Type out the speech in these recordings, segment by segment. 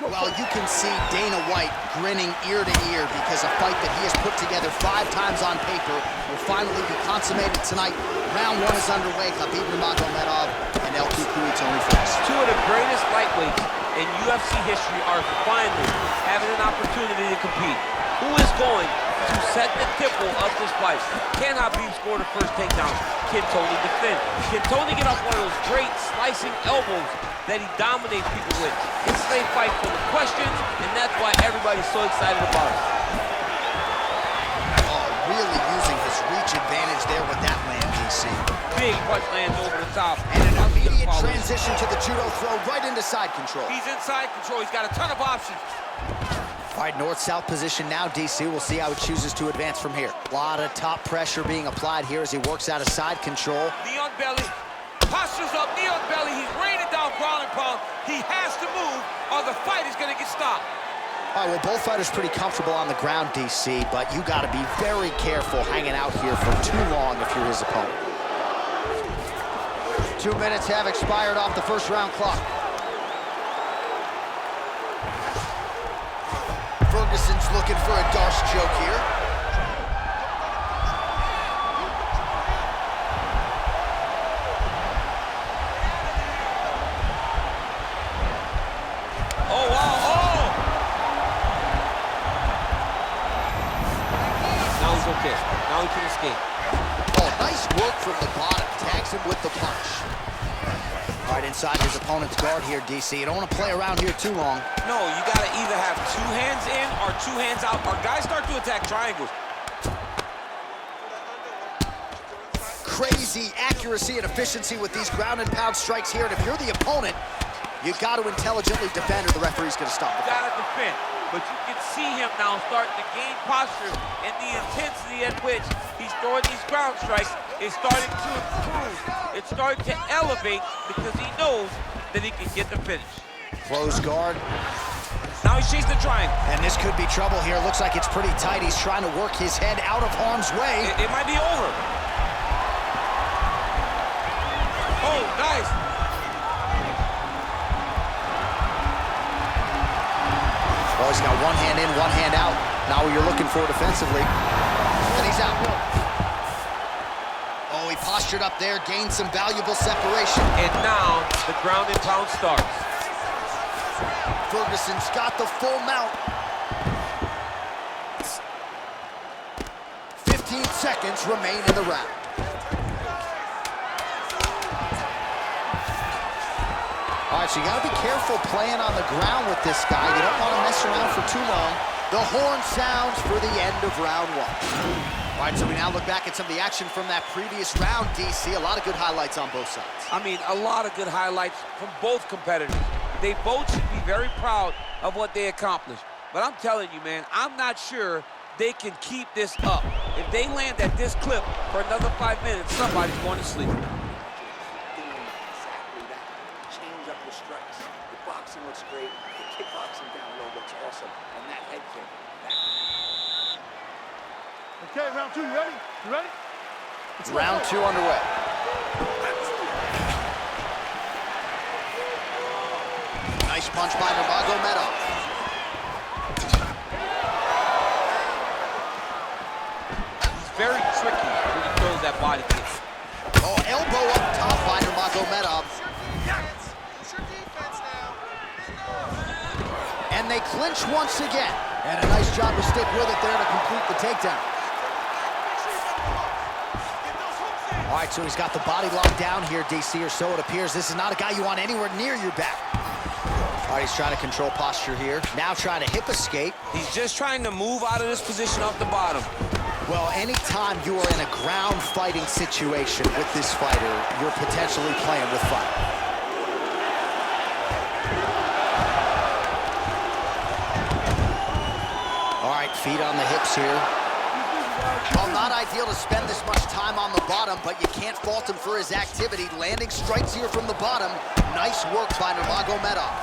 Well, you can see Dana White grinning ear to ear because a fight that he has put together 5 times on paper will finally be consummated tonight. Round 1 is underway. Khabib Nurmagomedov and Tony first. 2 of the greatest lightweights in UFC history are finally having an opportunity to compete. Who is going to set the tempo of this fight? Can Khabib score the first takedown? Can Tony defend? Can Tony get off one of those great slicing elbows that he dominates people with? It's a fight full of questions, and that's why everybody's so excited about it. Oh, really using his reach advantage there with that land, DC. Big punch lands over the top. And an immediate transition to the judo throw right into side control. He's in side control. He's got a ton of options. All right, north-south position now, DC. We'll see how he chooses to advance from here. A lot of top pressure being applied here as he works out of side control. Knee on belly. Postures up, knee on belly. He's raining down ground and pound. He has to move or the fight is going to get stopped. All right, well, both fighters pretty comfortable on the ground, DC, but you got to be very careful hanging out here for too long if you're his opponent. 2 minutes have expired off the first round clock. Ferguson's looking for a Darce choke here. Oh, wow, oh! Now he's okay. Now he can escape. Oh, nice work from the bottom. Tags him with the punch. All right, inside his opponent's guard here, DC. You don't want to play around here too long. No, you got to either have 2 hands in or 2 hands out. Our guys start to attack triangles. Crazy accuracy and efficiency with these ground and pound strikes here. And if you're the opponent, you got to intelligently defend or the referee's going to stop the fight. Got to defend. But you can see him now starting to gain posture, and the intensity at which he's throwing these ground strikes is starting to improve. It's starting to elevate because he knows that he can get the finish. Close guard. Now he's chasing the triangle. And this could be trouble here. Looks like it's pretty tight. He's trying to work his head out of harm's way. It might be over. Oh, nice. Well, he's got 1 hand in, 1 hand out. Now what you're looking for defensively. And he's out. Oh, he postured up there, gained some valuable separation. And now the ground and pound starts. Ferguson's got the full mount. 15 seconds remain in the round. All right, so you got to be careful playing on the ground with this guy. You don't want to mess around for too long. The horn sounds for the end of round 1. All right, so we now look back at some of the action from that previous round, DC. A lot of good highlights on both sides. I mean, a lot of good highlights from both competitors. They both should be very proud of what they accomplished. But I'm telling you, man, I'm not sure they can keep this up. If they land at this clip for another 5 minutes, somebody's going to sleep. Change up the strikes. The boxing looks great. The kickboxing down low looks awesome. And that head kick. Okay, round 2, you ready? You ready? Round 2 underway. Nice punch by Nurmagomedov. He's very tricky when he throws that body kick. Oh, elbow up top by Nurmagomedov. And they clinch once again. And a nice job to stick with it there to complete the takedown. All right, so he's got the body locked down here, DC, or so it appears. This is not a guy you want anywhere near your back. All right, he's trying to control posture here. Now trying to hip escape. He's just trying to move out of this position off the bottom. Well, anytime you are in a ground fighting situation with this fighter, you're potentially playing with fire. All right, feet on the hips here. Well, not ideal to spend this much time on the bottom, but you can't fault him for his activity. Landing strikes here from the bottom. Nice work by Nurmagomedov.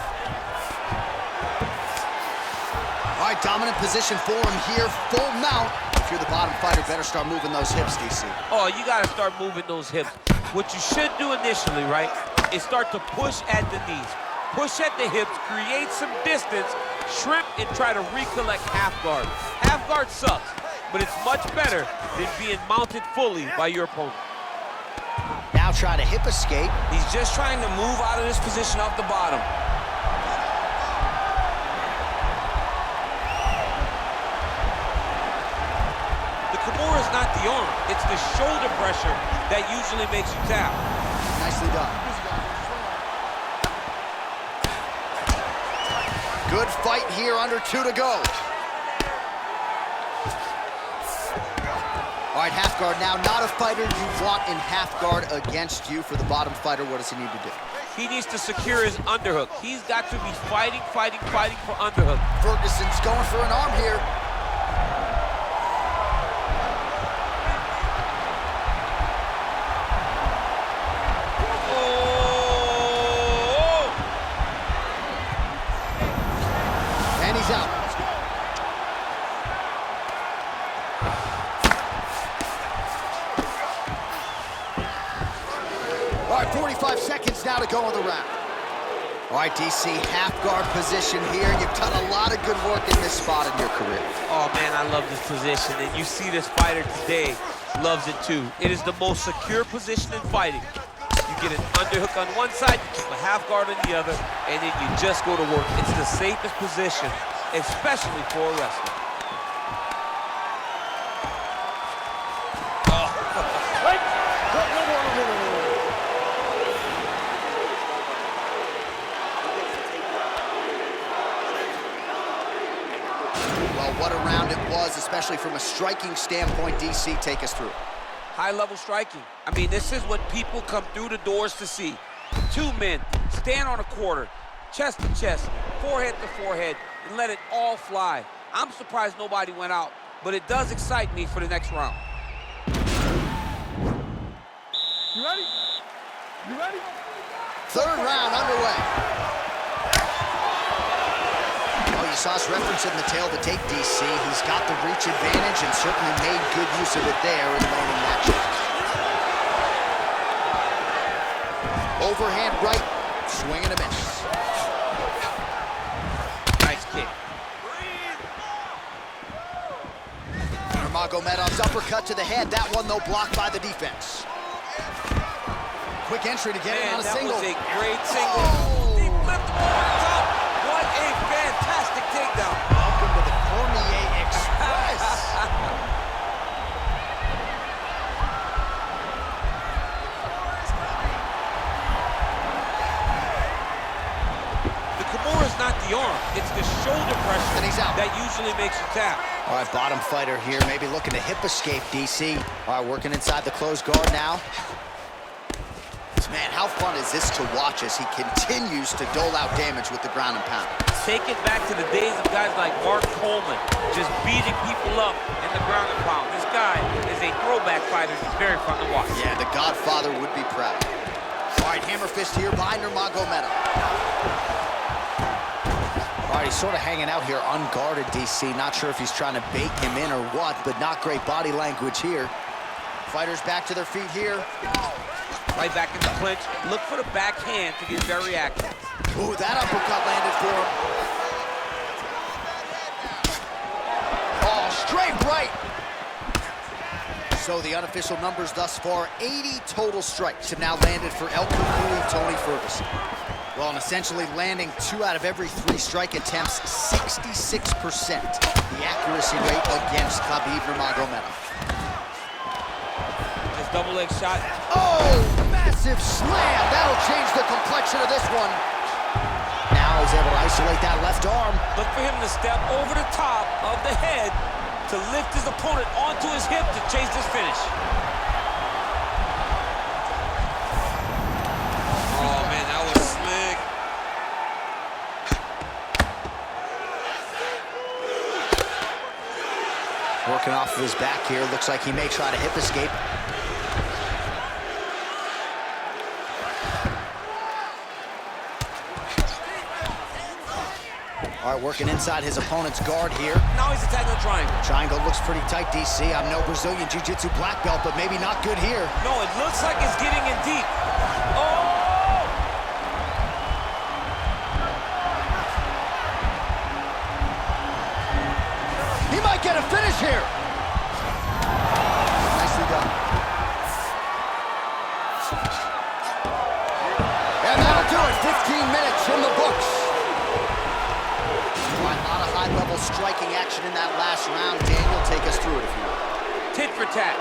All right, dominant position for him here. Full mount. If you're the bottom fighter, better start moving those hips, DC. Oh, you got to start moving those hips. What you should do initially, right, is start to push at the knees. Push at the hips, create some distance, shrimp, and try to recollect half guard. Half guard sucks, but it's much better than being mounted fully by your opponent. Now trying to hip escape. He's just trying to move out of this position off the bottom. The Kimura is not the arm. It's the shoulder pressure that usually makes you tap. Nicely done. Good fight here, under 2 to go. All right, half guard now. Not a fighter you want in half guard against you. For the bottom fighter, what does he need to do? He needs to secure his underhook. He's got to be fighting for underhook. Ferguson's going for an arm here. And he's out. All right, 45 seconds now to go in the round. All right, DC, half guard position here. You've done a lot of good work in this spot in your career. Oh, man, I love this position, and you see this fighter today loves it, too. It is the most secure position in fighting. You get an underhook on one side, you keep a half guard on the other, and then you just go to work. It's the safest position, especially for a wrestler. Well, what a round it was, especially from a striking standpoint. DC, take us through it. High-level striking. I mean, this is what people come through the doors to see. Two men stand on a quarter, chest to chest, forehead to forehead, and let it all fly. I'm surprised nobody went out, but it does excite me for the next round. You ready? You ready? Third round underway. Well, you saw us referencing the tail to take DC. He's got the reach advantage and certainly made good use of it there in landing that shot. Overhand right, swing and a miss. Nice kick. Nurmagomedov's uppercut to the head. That one, though, blocked by the defense. Quick entry to get in on a single. That was a great single. He flipped him over the top. What a fantastic takedown. Welcome to the Cormier Express. The Kimura's not the arm. It's the shoulder pressure And he's out. that usually makes you tap. All right, bottom fighter here, maybe looking to hip escape, DC. All right, working inside the closed guard now. Man, how fun is this to watch as he continues to dole out damage with the ground and pound? Take it back to the days of guys like Mark Coleman, just beating people up in the ground and pound. This guy is a throwback fighter. He's very fun to watch. Yeah, the Godfather would be proud. All right, hammer fist here by Nurmagomedov. All right, he's sort of hanging out here unguarded, DC. Not sure if he's trying to bake him in or what, but not great body language here. Fighters back to their feet here. Right back in the clinch. Look for the backhand to get very active. Ooh, that uppercut landed for him. Oh, straight right. So the unofficial numbers thus far, 80 total strikes have now landed for El Cucuy, Tony Ferguson. Well, and essentially landing 2 out of every 3 strike attempts, 66% the accuracy rate against Khabib Nurmagomedov. Double leg shot. Oh, massive slam. That'll change the complexion of this one. Now he's able to isolate that left arm. Look for him to step over the top of the head to lift his opponent onto his hip to chase this finish. Oh, man, that was slick. Working off of his back here. Looks like he may try to hip escape. All right, working inside his opponent's guard here. Now he's attacking the triangle. Triangle looks pretty tight, DC. I'm no Brazilian Jiu-Jitsu black belt, but maybe not good here. No, it looks like it's getting in deep. Oh! finish here. Nicely done. And that'll do it. 15 minutes in the books. All right, a lot of high-level striking action in that last round. Daniel, take us through it if you will. Tit for tat.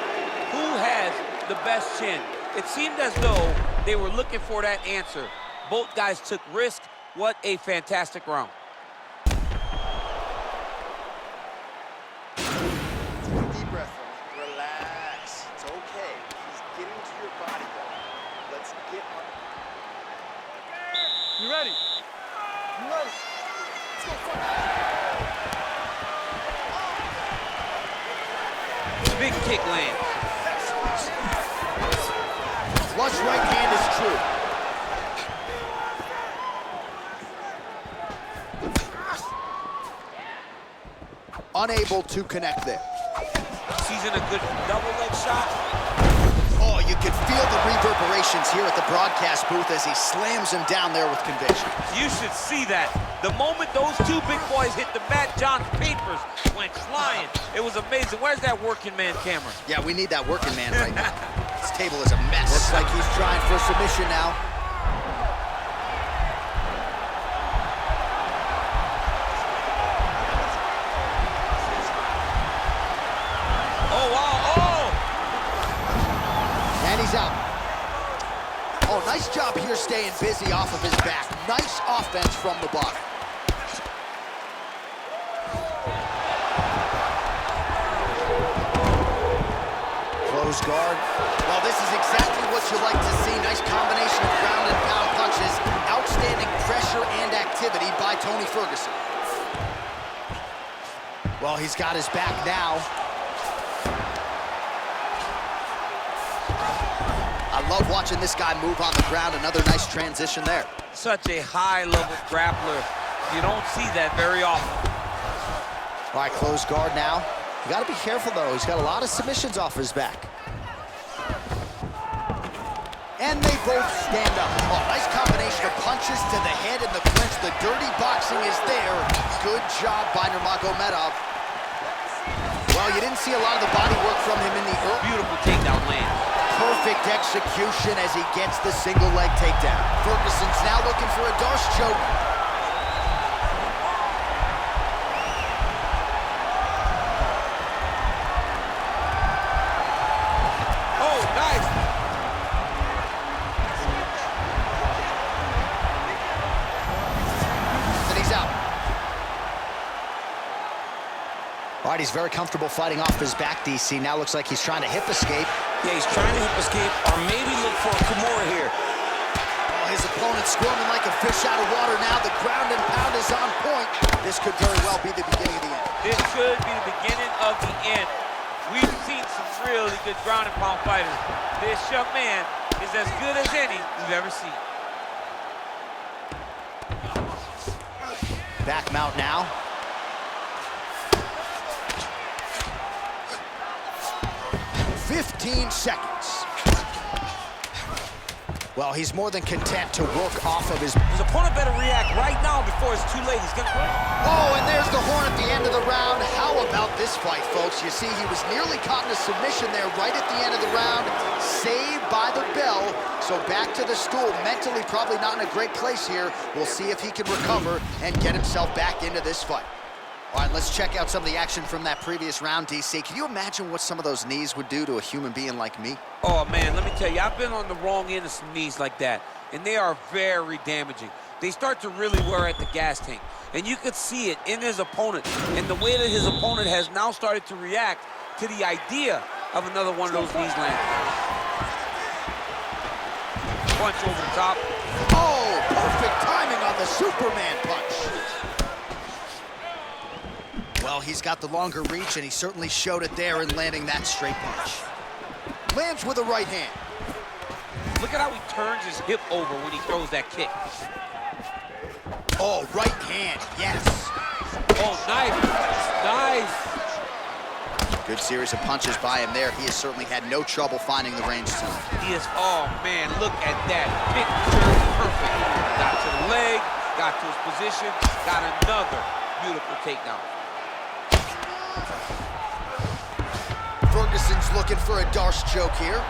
Who has the best chin? It seemed as though they were looking for that answer. Both guys took risk. What a fantastic round. Take a deep breath, Tony. Relax. It's okay. He's getting to your body, though. Let's get up. You ready? You ready? Let's go fight. Big kick lands. Flush right hand is true. Unable to connect there. Sees in a good double leg shot. Oh, you could feel the reverberations here at the broadcast booth as he slams him down there with conviction. You should see that. The moment those two big boys hit the mat, John's papers went flying. It was amazing. Where's that working man camera? Yeah, we need that working man right now. This table is a mess. Looks like he's trying for submission now. Oh, wow, oh! And he's out. Oh, nice job here staying busy off of his back. Nice offense from the bottom. Close guard. Well, this is exactly what you like to see. Nice combination of ground and pound punches. Outstanding pressure and activity by Tony Ferguson. Well, he's got his back now. I love watching this guy move on the ground. Another nice transition there. Such a high-level grappler. You don't see that very often. All right, close guard now. You got to be careful, though. He's got a lot of submissions off his back. And they both stand up. Oh, nice combination of punches to the head and the clinch. The dirty boxing is there. Good job by Nurmagomedov. Well, you didn't see a lot of the body work from him in the early. Beautiful takedown land. Perfect execution as he gets the single leg takedown. Ferguson's now looking for a Darce choke. Oh, nice. And he's out. All right, he's very comfortable fighting off his back, DC. Now looks like he's trying to hip escape. Yeah, he's trying to hip escape or maybe look for a Kimura here. Oh, his opponent squirming like a fish out of water now. The ground and pound is on point. This could very well be the beginning of the end. This could be the beginning of the end. We've seen some really good ground and pound fighters. This young man is as good as any we've ever seen. Back mount now. "15 seconds. Well, he's more than content to work off of his... His opponent better react right now before it's too late. He's gonna... Oh, and there's the horn at the end of the round. How about this fight, folks? You see, he was nearly caught in a submission there right at the end of the round. Saved by the bell. So back to the stool. Mentally probably not in a great place here. We'll see if he can recover and get himself back into this fight. All right, let's check out some of the action from that previous round, DC. Can you imagine what some of those knees would do to a human being like me? Oh, man, let me tell you, I've been on the wrong end of some knees like that, and they are very damaging. They start to really wear at the gas tank, and you could see it in his opponent and the way that his opponent has now started to react to the idea of another one of those knees landing. Punch over the top. Oh, perfect timing on the Superman punch. Well, he's got the longer reach, and he certainly showed it there in landing that straight punch. Lands with a right hand. Look at how he turns his hip over when he throws that kick. Oh, right hand, yes. Oh, nice, nice. Good series of punches by him there. He has certainly had no trouble finding the range tonight. He is, oh man, look at that. Picture perfect. Got to the leg, got to his position, got another beautiful takedown. Ferguson's looking for a Darce choke here.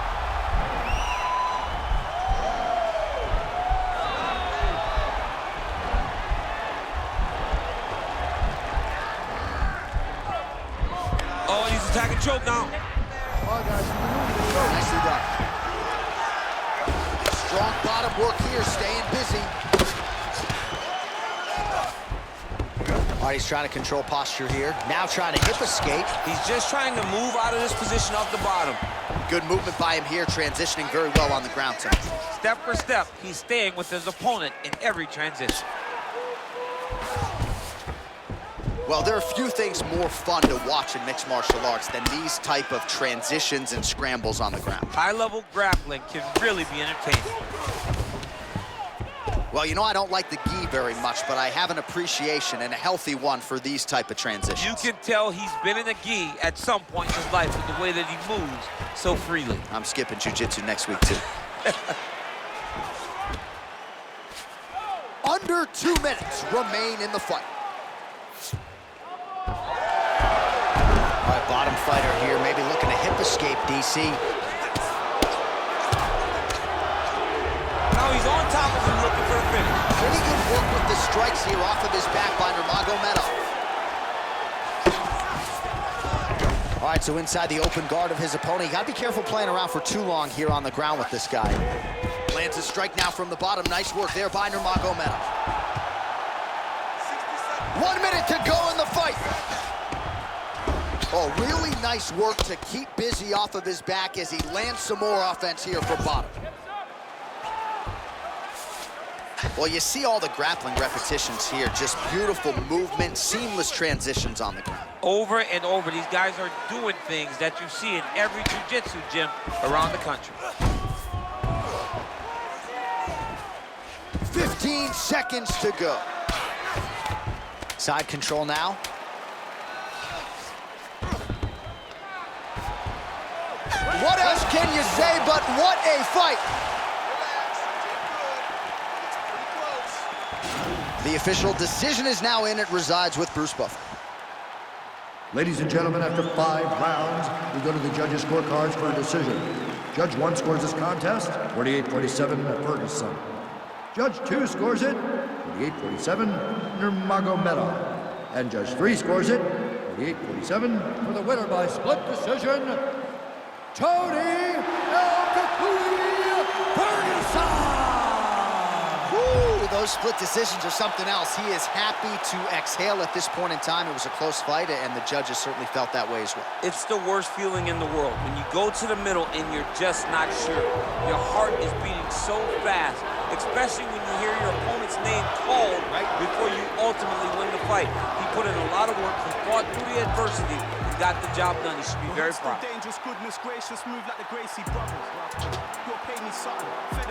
Oh, he's attacking choke now. Nicely done. Strong bottom work here, staying busy. All right, he's trying to control posture here. Now trying to hip escape. He's just trying to move out of this position off the bottom. Good movement by him here, transitioning very well on the ground tonight. Step for step, he's staying with his opponent in every transition. Well, there are few things more fun to watch in mixed martial arts than these type of transitions and scrambles on the ground. High-level grappling can really be entertaining. Well, you know, I don't like the gi very much, but I have an appreciation, and a healthy one, for these type of transitions. You can tell he's been in a gi at some point in his life with the way that he moves so freely. I'm skipping jiu-jitsu next week, too. Under 2 minutes remain in the fight. All right, bottom fighter here, maybe looking to hip escape, DC. Now he's on top of him looking for a finish. Pretty good work with the strikes here off of his back by Nurmagomedov. All right, so inside the open guard of his opponent. You gotta be careful playing around for too long here on the ground with this guy. Lands a strike now from the bottom. Nice work there by Nurmagomedov. 1 minute to go in the fight. Oh, really nice work to keep busy off of his back as he lands some more offense here from bottom. Well, you see all the grappling repetitions here. Just beautiful movement, seamless transitions on the ground. Over and over, these guys are doing things that you see in every jiu-jitsu gym around the country. 15 seconds to go. Side control now. What else can you say but what a fight? The official decision is now in. It resides with Bruce Buffer. Ladies and gentlemen, after 5 rounds, we go to the judges' scorecards for a decision. Judge 1 scores this contest, 48-47 Ferguson. Judge 2 scores it, 48-47 Nurmagomedov. And Judge 3 scores it, 48-47 for the winner by split decision, Toни Ferguson! Woo, those split decisions are something else. He is happy to exhale at this point in time. It was a close fight, and the judges certainly felt that way as well. It's the worst feeling in the world when you go to the middle and you're just not sure. Your heart is beating so fast, especially when you hear your opponent's name called before you ultimately win the fight. He put in a lot of work. He fought through the adversity and got the job done. He should be very proud. Dangerous, goodness gracious, move like the Gracie brothers. You're paying me something.